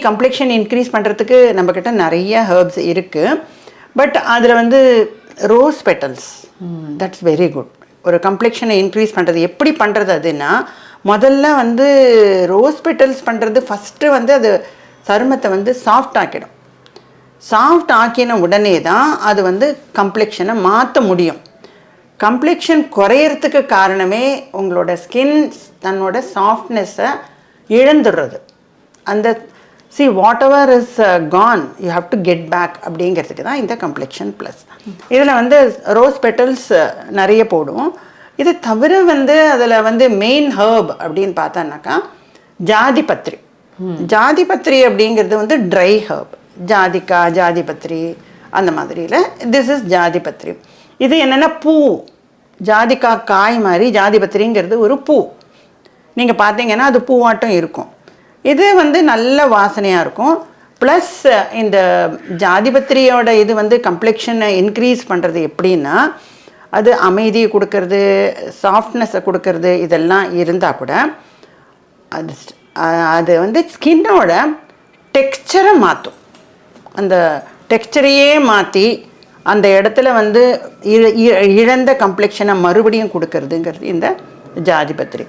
Complexion increase பண்ணுறதுக்கு நம்மக்கிட்ட நிறைய ஹெர்ப்ஸ் இருக்குது. பட் அதில் வந்து rose petals that's very good. ஒரு கம்ப்ளெக்ஷனை இன்க்ரீஸ் பண்ணுறது எப்படி பண்ணுறது அதுன்னா, முதல்ல வந்து ரோஸ் பெட்டல்ஸ் பண்ணுறது ஃபஸ்ட்டு வந்து அது சருமத்தை வந்து சாஃப்ட் ஆக்கிடும். சாஃப்ட் ஆக்கின உடனே தான் அது வந்து கம்ப்ளெக்ஷனை மாற்ற முடியும். கம்ப்ளெக்ஷன் குறையறதுக்கு காரணமே உங்களோட ஸ்கின் தன்னோட சாஃப்ட்னஸை இழந்துடுறது. அந்த whatever is gone you have to get back அப்படிங்கிறதுக்கு தான் இந்த கம்ப்ளெக்ஷன் ப்ளஸ். இதில் வந்து ரோஸ் பெட்டல்ஸ் நிறைய போடுவோம். இது தவிர வந்து அதில் வந்து மெயின் ஹர்ப் அப்படின்னு பார்த்தோன்னாக்கா ஜாதிபத்ரி. ஜாதிபத்ரி அப்படிங்கிறது வந்து ட்ரை ஹர்ப். ஜாதிக்காய், ஜாதிபத்ரி அந்த மாதிரியில் திஸ் இஸ் ஜாதிபத்ரி. இது என்னென்னா பூ, ஜாதிக்காய் காய் மாதிரி ஜாதிபத்ரிங்கிறது ஒரு பூ. நீங்கள் பார்த்தீங்கன்னா அது பூவாட்டம் இருக்கும். இது வந்து நல்ல வாசனையாக இருக்கும். ப்ளஸ் இந்த ஜாதிபத்திரியோட இது வந்து கம்ப்ளெக்ஷனை இன்க்ரீஸ் பண்ணுறது எப்படின்னா, அது அமைதியை கொடுக்கறது, சாஃப்ட்னஸை கொடுக்கறது, இதெல்லாம் இருந்தால் கூட அது வந்து ஸ்கின்னோட டெக்ஸ்சரை மாற்றும். அந்த டெக்ஸ்சரையே மாற்றி அந்த இடத்துல வந்து இழந்த கம்ப்ளெக்ஷனை மறுபடியும் கொடுக்கறதுங்கிறது இந்த ஜாதிபத்ரி.